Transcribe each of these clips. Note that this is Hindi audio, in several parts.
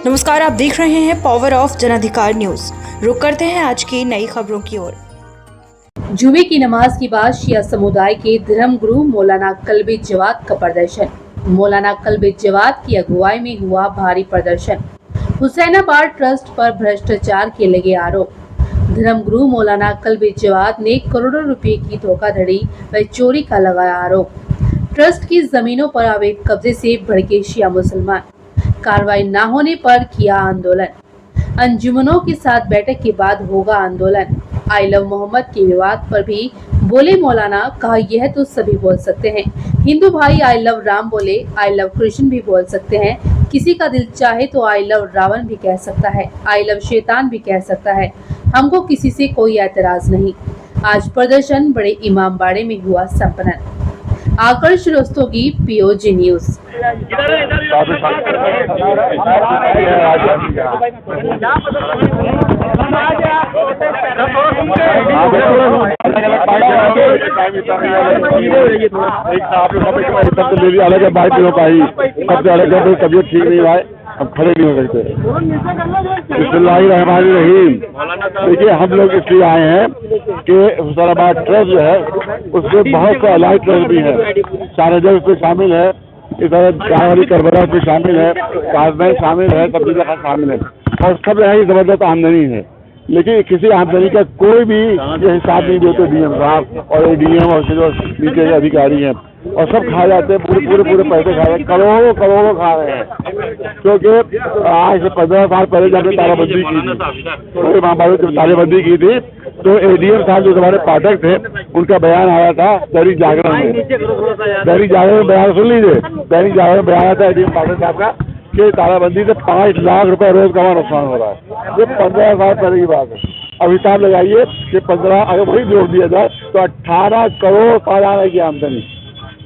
नमस्कार, आप देख रहे हैं पावर ऑफ जनाधिकार न्यूज। रुक करते हैं आज की नई खबरों की ओर। जुमे की नमाज के बाद शिया समुदाय के धर्मगुरु मौलाना कल्बे जवाद का प्रदर्शन। मौलाना कल्बे जवाद की अगुवाई में हुआ भारी प्रदर्शन। हुसैनाबाद ट्रस्ट पर भ्रष्टाचार के लगे आरोप। धर्मगुरु मौलाना कल्बे जवाद ने करोड़ों रुपए की धोखाधड़ी व चोरी का लगाया आरोप। ट्रस्ट की जमीनों पर अवैध कब्जे से भड़के शिया मुसलमान। कार्रवाई न होने पर किया आंदोलन। अंजुमनों के साथ बैठक के बाद होगा आंदोलन। आई लव मोहम्मद के विवाद पर भी बोले मौलाना, कहा यह तो सभी बोल सकते हैं। हिंदू भाई आई लव राम बोले, आई लव कृष्ण भी बोल सकते हैं। किसी का दिल चाहे तो आई लव रावण भी कह सकता है, आई लव शैतान भी कह सकता है। हमको किसी से कोई एतराज नहीं। आज प्रदर्शन बड़े इमामबाड़े में हुआ संपन्न। आकर्ष रस्तोगी, पीओजी न्यूज। अलग है, बाइक नहीं हो पाई, सबसे अलग है, तबियत ठीक नहीं हुआ है, हम खड़े नहीं हो सकते। बिस्मिल्लाहिर्रहमानिर्रहीम। देखिए, हम लोग इसलिए आए हैं कि हुसैनाबाद ट्रस्ट जो है उसमें बहुत से अलाइड ट्रस्ट भी है। शारजा उसमें शामिल है, इस तरह वाली करबला उसमें शामिल है, काजमैन शामिल है, सब चीज़ें शामिल है और सब यहाँ की ज़बरदस्त आमदनी है। लेकिन किसी आमदनी का कोई भी ये हिसाब नहीं देते डीएम साहब और डीएम और जो नीचे के अधिकारी हैं, और सब खा जाते हैं, पूरे पैसे खा रहे हैं, करोड़ों खा रहे हैं। क्योंकि आज से 15 साल पहले जब तालाबंदी की थी, पूरे महाभारत जब तालाबंदी की थी, तो एडीएम साहब जो हमारे पाठक थे उनका बयान आया था दैनिक जागरण में। दैनिक जागरण में बयान सुन लीजिए, दैनिक जागरण में बयान आया था एडीएम पाठक साहब का कि तालाबंदी से 5 लाख रुपए रोज का नुकसान हो रहा है। ये 15 साल पहले की बात है। अब हिसाब लगाइए कि 15 अगर वही जोड़ दिया जाए तो 18 करोड़ सालाना की आमदनी।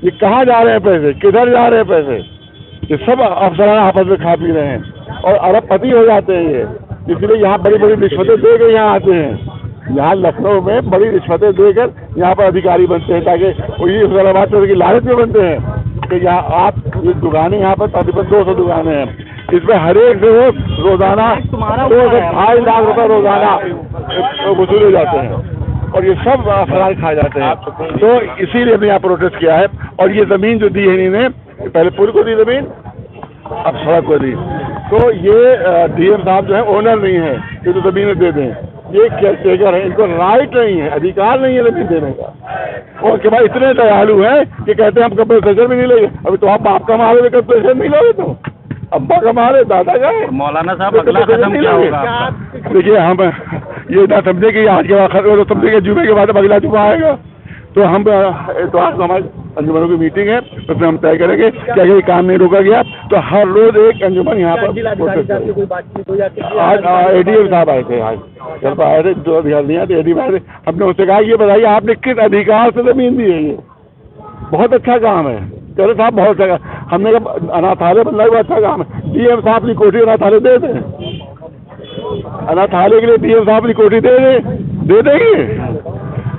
ये कहाँ जा रहे हैं पैसे, किधर जा रहे हैं पैसे? ये सब अफसराना आपस में खा पी रहे हैं और अरबपति हो जाते हैं ये। इसलिए यहाँ बड़ी रिश्वतें देकर यहाँ आते हैं। यहाँ लखनऊ में बड़ी रिश्वतें देकर यहाँ पर अधिकारी बनते हैं, ताकि वही हुसैनाबाद की लालच में बनते हैं कि यहाँ आप ये दुकानें, यहाँ पर तकरीबन 200 दुकानें हैं, इसमें हर एक से रोजाना 2 से 2.5 लाख रुपए रोजाना वसूले जाते हैं और ये सब अफराद खा जाते हैं। तो इसीलिए हमने यहाँ प्रोटेस्ट किया है। और ये ज़मीन जो दी है इन्होंने, पहले पुल को दी ज़मीन, अब सड़क को दी। तो ये डीएम साहब जो है ओनर नहीं है कि तो ज़मीन दे दें, ये केयरटेकर है, इनको राइट नहीं है, अधिकार नहीं है ज़मीन देने का। और के बाद इतने दयालु हैं कि कहते हैं हम कंपनसेशन भी नहीं लेंगे। अभी तो आप बाप कमा रहे, कंपनसेशन नहीं लोगे तो अब्बा कमा रहे, दादा का। मौलाना साहब अगला कदम क्या होगा? देखिए, हम ये ना समझे कि आज के बाद तो समझे कि जुमे के बाद अगला जुमा आएगा। तो हम तो आज हमारी अंजुमनों की मीटिंग है, उसमें हम तय करेंगे कि अगर ये काम नहीं रोका गया तो हर रोज एक अंजुमन यहाँ पर। आज एडीएम साहब आए थे, आज घर पर आए थे, 2 अधिकारी आए थे, एडीएम आए थे। हमने उससे कहा ये बताइए आपने किस अधिकार से ज़मीन दी है? ये बहुत अच्छा काम है। कह रहे साहब बहुत अच्छा। हमने कहा अनाथालय बनना भी अच्छा काम है। डीएम साहब की कोठी अनाथालय दे दें, अनाथालय के लिए डीएम साहब की कोठी दे देंगे।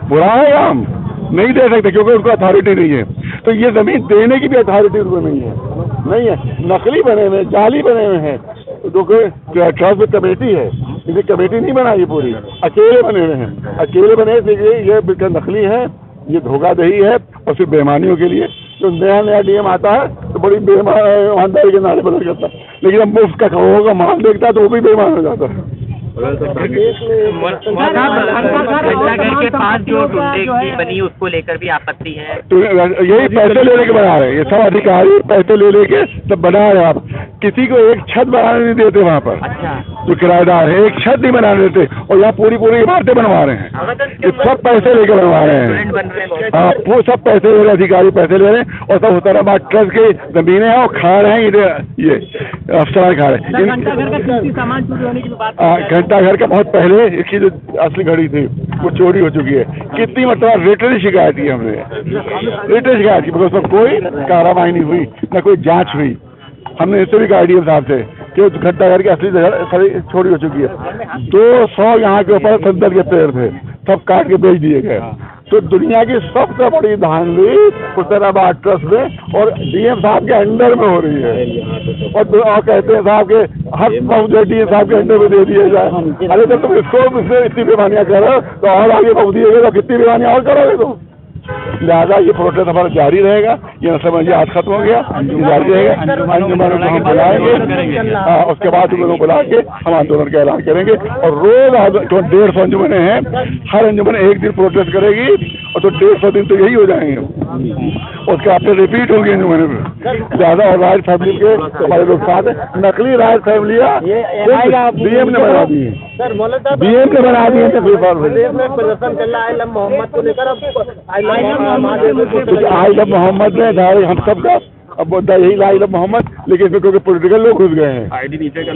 बुरा है काम, नहीं दे सकते क्योंकि उनको अथॉरिटी नहीं है। तो ये ज़मीन देने की भी अथॉरिटी उनको नहीं है। नकली बने हुए, जाली बने हुए हैं। तो ट्रस्ट में कमेटी है, इसे कमेटी नहीं बनाई पूरी, अकेले बने हुए हैं। अकेले बने ये बिल्कुल नकली है, ये धोखाधड़ी है और सिर्फ बेईमानियों के लिए। जो नया डीएम आता है तो बड़ी बेईमानदारी के नारे बदल करता है, लेकिन अब मुफ्त का करोड़ों का माल देखता है तो वो भी बेईमान हो जाता है। घंटाघर के पास जो टुंडे बनी उसको लेकर भी आपत्ति है। तो यही पैसे लेने के बना रहे हैं, ये सब अधिकारी पैसे ले लेके सब बना रहे हैं। आप किसी को एक छत बनाने नहीं देते वहाँ पर। अच्छा। जो किराएदार है एक छत नहीं बनाने देते और यहाँ पूरी इमारतें बनवा रहे हैं। ये सब पैसे लेके बनवा रहे हैं। हाँ, वो सब पैसे ले रहे, अधिकारी पैसे ले रहे हैं और सब हुसैनाबाद ट्रस्ट की जमीनें हैं और खा रहे हैं। ये अफसरान खा रहे हैं। घंटाघर का बहुत पहले इसकी जो असली घड़ी थी वो चोरी हो चुकी है। कितनी मतलब रिटर्न शिकायत की हमने, रिटर्न शिकायत की, मगर उसमें कोई कार्रवाई नहीं हुई, न कोई जांच हुई। हमने इससे भी कहा डीएम साहब से कि घंटाघर की असली जगह चोरी हो चुकी है। 200 यहाँ के ऊपर संदल के पेड़ थे, सब काट के बेच दिए गए। तो दुनिया की सबसे बड़ी धांधली हुसैनाबाद ट्रस्ट में और डीएम साहब के अंडर में हो रही है। और कहते हैं साहब के हर बहुत डीएम साहब के अंडर में दे दिया जाए। अरे तो तुम इसको इतनी बेमानियां करो तो और आगे बहुत दिएगा तो कितनी बेमानियां और करोगे तुम। लिहाजा ये प्रोटेस्ट हमारा जारी रहेगा। ये समझिए आज खत्म हो गया, जारी रहेगा। अंजुमन को हम बुलाएंगे, उसके बाद उन लोगों को बुला के हम आंदोलन का ऐलान करेंगे। और रोज 150 अंजुमने हैं, हर अंजुमन एक दिन प्रोटेस्ट करेगी और तो 150 दिन तो यही हो जाएंगे। उसके आपसे रिपीट होंगी अंजुमन में ज्यादा। और राज फैमिली के हमारे लोग साथ हैं। नकली राज फैमिलियाँ बीएम ने बना दी है, बीएम ने बना दी है। प्रदर्शन चल रहा है मोहम्मद को लेकर, आई लव मोहम्मद ने धारे हम सब का अब बोलता यही आई लव मोहम्मद, लेकिन इसमें क्योंकि पॉलिटिकल लोग घुस गए हैं,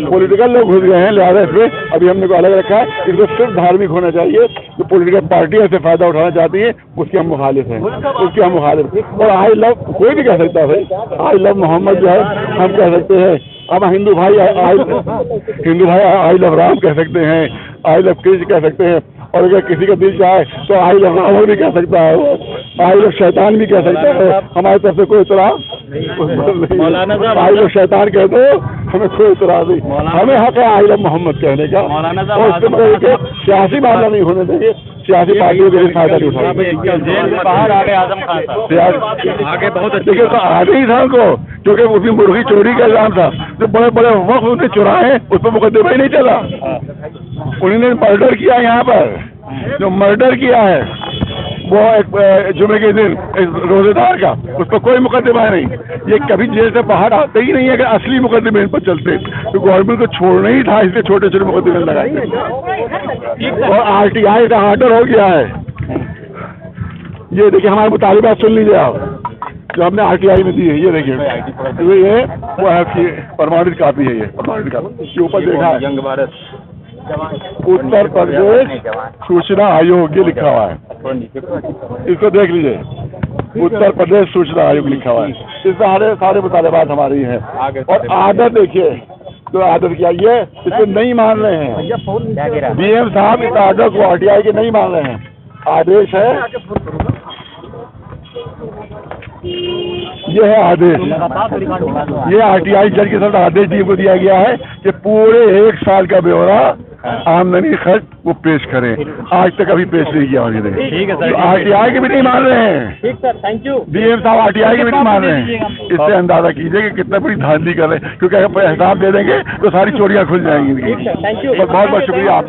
पॉलिटिकल लोग घुस गए हैं, लिहाजा इसमें अभी हमने को अलग रखा है। इसको सिर्फ धार्मिक होना चाहिए। जो पॉलिटिकल पार्टियां से फायदा उठाना चाहती हैं उसके हम मुखालिफ हैं, उसके हम मुखालिफ। और आई लव कोई भी कह सकता है भाई, आई लव मोहम्मद जो है हम कह सकते हैं। हम हिंदू भाई आई लव राम कह सकते हैं, आई लव कृष्ण कह सकते हैं। और अगर किसी का दिल चाहे तो आई लव रावण भी कह सकता है, आई लव शैतान भी कह सकता है। हमारी तरफ से कोई इतराज नहीं। आई लव शैतान कह दो, हमें कोई इतराज नहीं। हमें हक है आई लव मोहम्मद कहने का। और इसके मतलब सियासी मामला नहीं होने देंगे, सियासी पार्टियों के लिए फायदा नहीं उठाएंगे। बाहर आ गए आजम खान साहब आगे बहुत देखिए तो आगे ही था उनको, क्योंकि उसकी मुर्गी चोरी का इल्जाम था। जो बड़े बड़े वक्त उनके चुराए उस पर मुकदमा ही नहीं चला। उन्होंने मर्डर किया यहाँ पर, जो मर्डर किया है वो एक जुमे के दिन एक रोजेदार का, उस पर कोई मुकदमा नहीं। ये कभी जेल से बाहर आते ही नहीं है। अगर असली मुकदमे इन पर चलते तो गवर्नमेंट को छोड़ना ही था, इसलिए छोटे छोटे मुकदमे लगाए। और आरटीआई का ऑर्डर हो गया है। ये देखिए हमारे मुतालिबात सुन लीजिए आप, जो हमने आरटीआई में दी है। ये देखिए ये वो है कि प्रमाणित कापी है, ये प्रमाणित कापी के ऊपर देखा है उत्तर प्रदेश सूचना आयोग ये लिखा हुआ है। इसको देख लीजिए, उत्तर प्रदेश सूचना आयोग लिखा हुआ है। इसमें सारे मुतालिबात हमारी हैं। और आर्डर देखिए, तो आर्डर किया ये इसको नहीं मान रहे हैं बीएम साहब। इस आर्डर को आरटीआई के नहीं मान रहे हैं। आदेश है, ये है आदेश। ये आरटीआई जज के साथ आदेश डी को दिया गया है कि पूरे 1 साल का ब्यौरा आमदनी खर्च वो पेश करें। आज तक अभी पेश नहीं किया उन्होंने। ठीक है सर, आरटीआई के भी नहीं मान रहे हैं। ठीक सर, थैंक यू। डीएम साहब आरटीआई के भी नहीं मान रहे हैं। इससे अंदाजा कीजिए कि कितना बड़ी धांधली कर रहे हैं, क्योंकि अगर हिसाब दे देंगे तो सारी चोरियां खुल जाएंगी। Thank you. बहुत बहुत शुक्रिया।